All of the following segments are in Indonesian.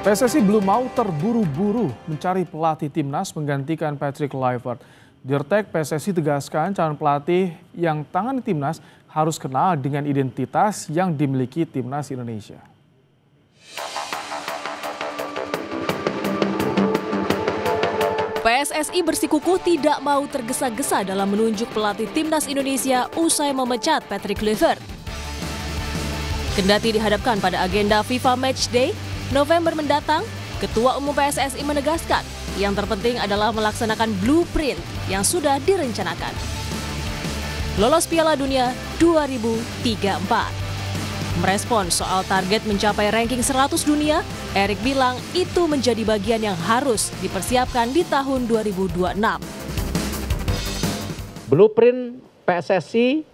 PSSI belum mau terburu-buru mencari pelatih timnas menggantikan Patrick Kluivert. Dirtek PSSI tegaskan calon pelatih yang tangani timnas harus kenal dengan identitas yang dimiliki timnas Indonesia. PSSI bersikukuh tidak mau tergesa-gesa dalam menunjuk pelatih timnas Indonesia usai memecat Patrick Kluivert. Kendati dihadapkan pada agenda FIFA Matchday November mendatang, Ketua Umum PSSI menegaskan yang terpenting adalah melaksanakan blueprint yang sudah direncanakan. Lolos Piala Dunia 2034. Merespon soal target mencapai ranking 100 dunia, Erik bilang itu menjadi bagian yang harus dipersiapkan di tahun 2026. Blueprint PSSI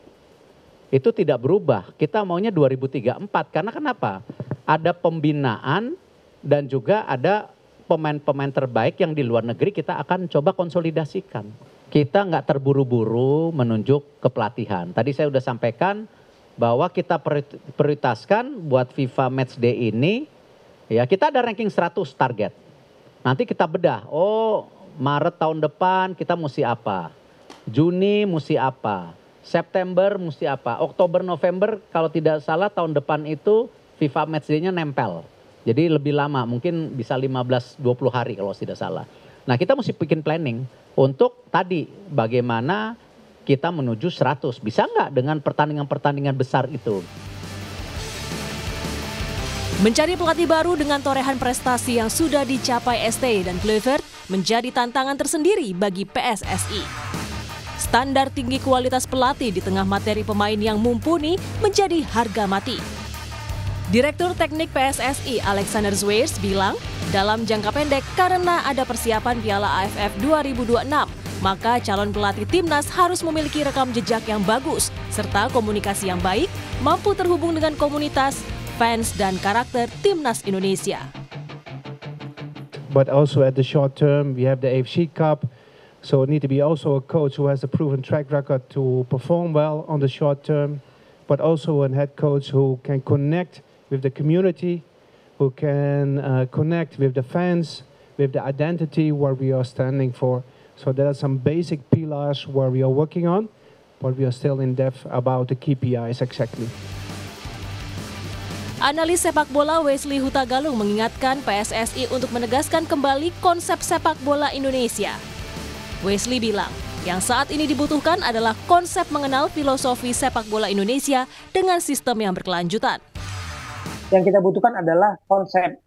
itu tidak berubah. Kita maunya 2034 karena kenapa? Ada pembinaan dan juga ada pemain-pemain terbaik yang di luar negeri kita akan coba konsolidasikan. Kita nggak terburu-buru menunjuk kepelatihan. Tadi saya sudah sampaikan bahwa kita prioritaskan buat FIFA Matchday ini, ya kita ada ranking 100 target. Nanti kita bedah, Maret tahun depan kita mesti apa, Juni mesti apa, September mesti apa, Oktober, November kalau tidak salah tahun depan itu FIFA Matchday-nya nempel. Jadi lebih lama, mungkin bisa 15-20 hari kalau tidak salah. Nah kita mesti bikin planning untuk tadi bagaimana kita menuju 100. Bisa nggak dengan pertandingan-pertandingan besar itu? Mencari pelatih baru dengan torehan prestasi yang sudah dicapai ST dan Kluivert menjadi tantangan tersendiri bagi PSSI. Standar tinggi kualitas pelatih di tengah materi pemain yang mumpuni menjadi harga mati. Direktur Teknik PSSI Alexander Zwiers bilang, dalam jangka pendek karena ada persiapan Piala AFF 2026, maka calon pelatih timnas harus memiliki rekam jejak yang bagus, serta komunikasi yang baik, mampu terhubung dengan komunitas, fans, dan karakter timnas Indonesia. But also at the short term, we have the AFC Cup, so it need to be also a coach who has a proven track record to perform well on the short term, but also a head coach who can connect with the community, who can connect with the fans, with the identity where we are standing for. So there are some basic pillars where we are working on, but we are still in depth about the KPIs exactly. Analis sepak bola Wesley Hutagalung mengingatkan PSSI untuk menegaskan kembali konsep sepak bola Indonesia. Wesley bilang, yang saat ini dibutuhkan adalah konsep mengenal filosofi sepak bola Indonesia dengan sistem yang berkelanjutan. Yang kita butuhkan adalah konsep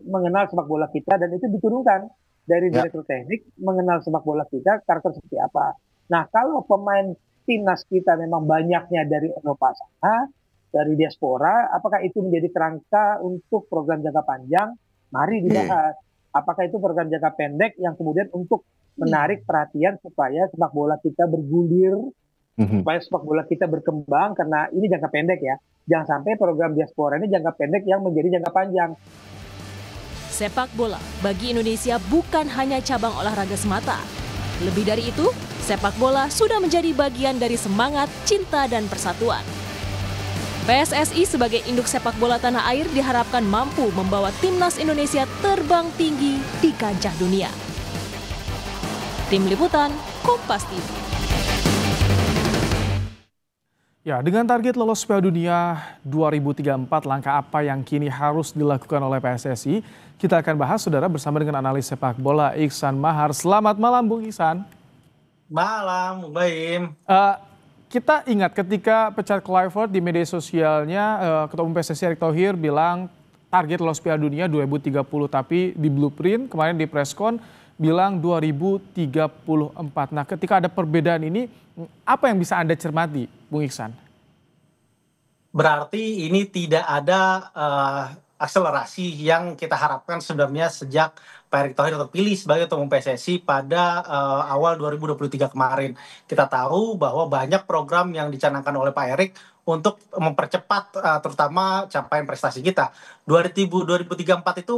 mengenal sepak bola kita, dan itu diturunkan dari direktur teknik mengenal sepak bola kita, karakter seperti apa. Nah, kalau pemain timnas kita memang banyaknya dari Eropa sana, dari diaspora, apakah itu menjadi kerangka untuk program jangka panjang? Mari dibahas. Apakah itu program jangka pendek yang kemudian untuk menarik perhatian supaya sepak bola kita bergulir, supaya sepak bola kita berkembang, karena ini jangka pendek ya. Jangan sampai program diaspora ini jangka pendek yang menjadi jangka panjang. Sepak bola bagi Indonesia bukan hanya cabang olahraga semata. Lebih dari itu, sepak bola sudah menjadi bagian dari semangat, cinta, dan persatuan. PSSI sebagai induk sepak bola tanah air diharapkan mampu membawa timnas Indonesia terbang tinggi di kancah dunia. Tim Liputan, Kompas TV. Ya, dengan target lolos Piala Dunia 2034, langkah apa yang kini harus dilakukan oleh PSSI? Kita akan bahas, saudara, bersama dengan analis sepak bola Iksan Mahar. Selamat malam, Bung Iksan. Malam, Bung Baim. Kita ingat ketika pecat Kluivert di media sosialnya, Ketua Umum PSSI Erick Thohir bilang target lolos Piala Dunia 2030, tapi di blueprint kemarin di preskon bilang 2034. Nah, ketika ada perbedaan ini, apa yang bisa Anda cermati, Bung Iksan? Berarti ini tidak ada akselerasi yang kita harapkan sebenarnya sejak Pak Erick Thohir terpilih sebagai Ketua Umum PSSI pada awal 2023 kemarin. Kita tahu bahwa banyak program yang dicanangkan oleh Pak Erick untuk mempercepat terutama capaian prestasi kita. 2034 itu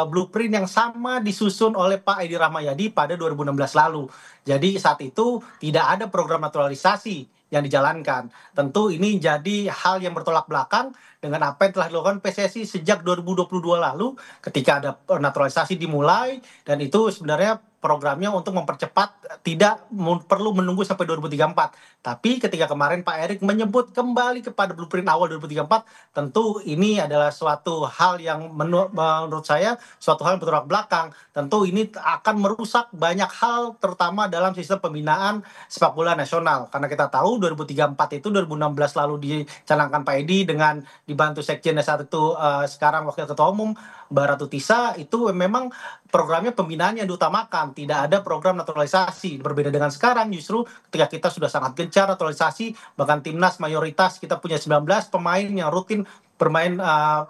blueprint yang sama disusun oleh Pak Edi Rahmayadi pada 2016 lalu. Jadi saat itu tidak ada program naturalisasi yang dijalankan. Tentu ini jadi hal yang bertolak belakang dengan apa yang telah dilakukan PSSI sejak 2022 lalu ketika ada naturalisasi dimulai, dan itu sebenarnya programnya untuk mempercepat, tidak perlu menunggu sampai 2034. Tapi ketika kemarin Pak Erick menyebut kembali kepada blueprint awal 2034, tentu ini adalah suatu hal yang menurut saya suatu hal yang bertolak belakang. Tentu ini akan merusak banyak hal, terutama dalam sistem pembinaan sepak bola nasional. Karena kita tahu 2034 itu 2016 lalu dicanangkan Pak Edi dengan dibantu sekjen saat itu sekarang Wakil Ketua Umum Mbak Ratu Tisa, itu memang programnya pembinaan yang diutamakan, tidak ada program naturalisasi. Berbeda dengan sekarang, justru ketika kita sudah sangat gencar naturalisasi, bahkan timnas mayoritas kita punya 19 pemain yang rutin bermain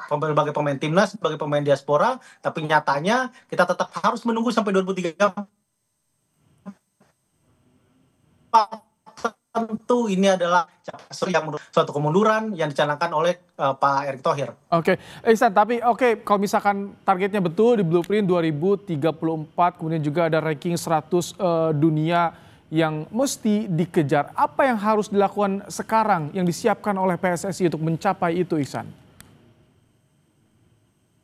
sebagai pemain timnas, sebagai pemain diaspora, tapi nyatanya kita tetap harus menunggu sampai 2034. Tentu ini adalah suatu kemunduran yang dicanangkan oleh Pak Erick Thohir. Oke, Ihsan, tapi kalau misalkan targetnya betul di blueprint 2034, kemudian juga ada ranking 100 dunia yang mesti dikejar. Apa yang harus dilakukan sekarang yang disiapkan oleh PSSI untuk mencapai itu, Ihsan?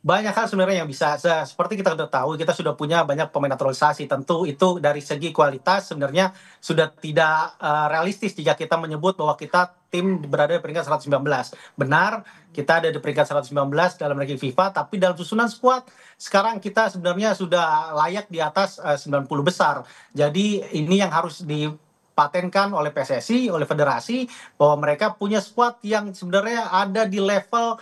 Banyak hal sebenarnya yang bisa, seperti kita sudah tahu, kita sudah punya banyak pemain naturalisasi. Tentu itu dari segi kualitas sebenarnya sudah tidak realistis jika kita menyebut bahwa kita tim berada di peringkat 119. Benar, kita ada di peringkat 119 dalam ranking FIFA, tapi dalam susunan skuad sekarang kita sebenarnya sudah layak di atas 90 besar. Jadi ini yang harus dipatenkan oleh PSSI, oleh federasi, bahwa mereka punya skuad yang sebenarnya ada di level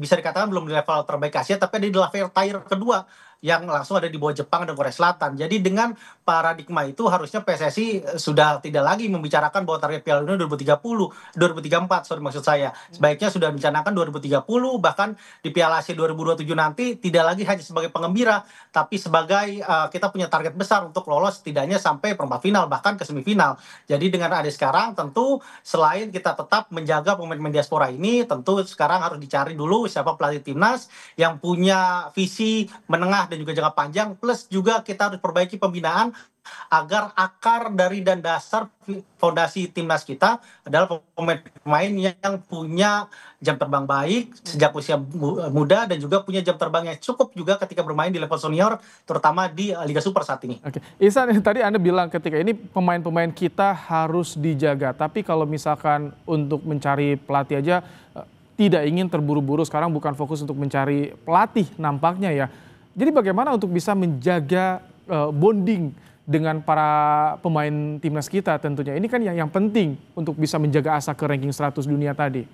bisa dikatakan belum di level terbaik Asia, tapi ada di level tier kedua yang langsung ada di bawah Jepang dan Korea Selatan. Jadi dengan paradigma itu harusnya PSSI sudah tidak lagi membicarakan bahwa target Piala Dunia 2034, maksud saya. Sebaiknya sudah dicanangkan 2030, bahkan di Piala Asia 2027 nanti tidak lagi hanya sebagai pengembira, tapi sebagai kita punya target besar untuk lolos setidaknya sampai perempat final, bahkan ke semifinal. Jadi dengan ada sekarang, tentu selain kita tetap menjaga pemain-pemain diaspora ini, tentu sekarang harus dicari dulu siapa pelatih timnas yang punya visi menengah dan juga jangka panjang, plus juga kita harus perbaiki pembinaan agar akar dari dan dasar fondasi timnas kita adalah pemain-pemain yang punya jam terbang baik sejak usia muda dan juga punya jam terbang yang cukup juga ketika bermain di level senior, terutama di Liga Super saat ini. Oke, Ihsan, tadi Anda bilang ketika ini pemain-pemain kita harus dijaga, tapi kalau misalkan untuk mencari pelatih aja tidak ingin terburu-buru, sekarang bukan fokus untuk mencari pelatih nampaknya ya. Jadi bagaimana untuk bisa menjaga bonding dengan para pemain timnas kita tentunya? Ini kan yang penting untuk bisa menjaga asa ke ranking 100 dunia tadi.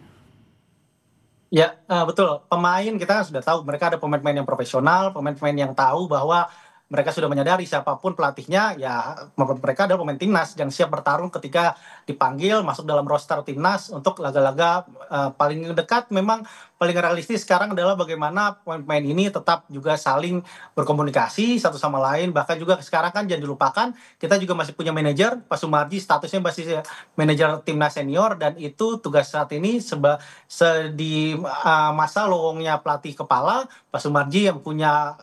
Ya, betul. Pemain kita sudah tahu, mereka ada pemain-pemain yang profesional, pemain-pemain yang tahu bahwa mereka sudah menyadari siapapun pelatihnya, ya mereka adalah pemain timnas yang siap bertarung ketika dipanggil masuk dalam roster timnas untuk laga-laga paling dekat. Memang paling realistis sekarang adalah bagaimana pemain-pemain ini tetap juga saling berkomunikasi satu sama lain. Bahkan juga sekarang kan jangan dilupakan, kita juga masih punya manajer, Pak Sumarji statusnya masih manajer timnas senior, dan itu tugas saat ini di masa lowongnya pelatih kepala, Pak Sumarji yang punya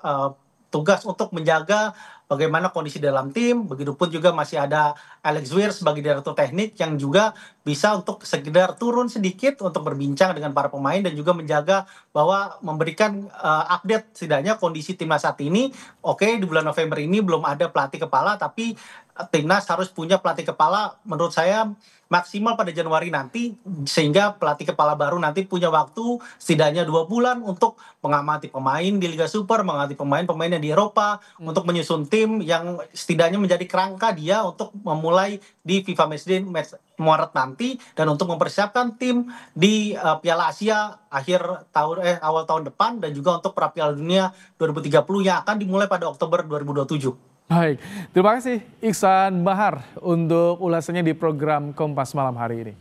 tugas untuk menjaga bagaimana kondisi dalam tim. Begitupun juga masih ada Alex Weir sebagai direktur teknik yang juga bisa untuk sekedar turun sedikit untuk berbincang dengan para pemain dan juga menjaga bahwa memberikan update setidaknya kondisi timnas saat ini. Oke, di bulan November ini belum ada pelatih kepala, tapi timnas harus punya pelatih kepala menurut saya maksimal pada Januari nanti, sehingga pelatih kepala baru nanti punya waktu setidaknya 2 bulan untuk mengamati pemain di Liga Super, mengamati pemain-pemain yang di Eropa, untuk menyusun tim yang setidaknya menjadi kerangka dia untuk memulai di FIFA Matchday Maret nanti, dan untuk mempersiapkan tim di Piala Asia awal tahun depan, dan juga untuk pra Piala Dunia 2030 yang akan dimulai pada Oktober 2027. Baik, terima kasih Ihsan Bahar untuk ulasannya di program Kompas Malam hari ini.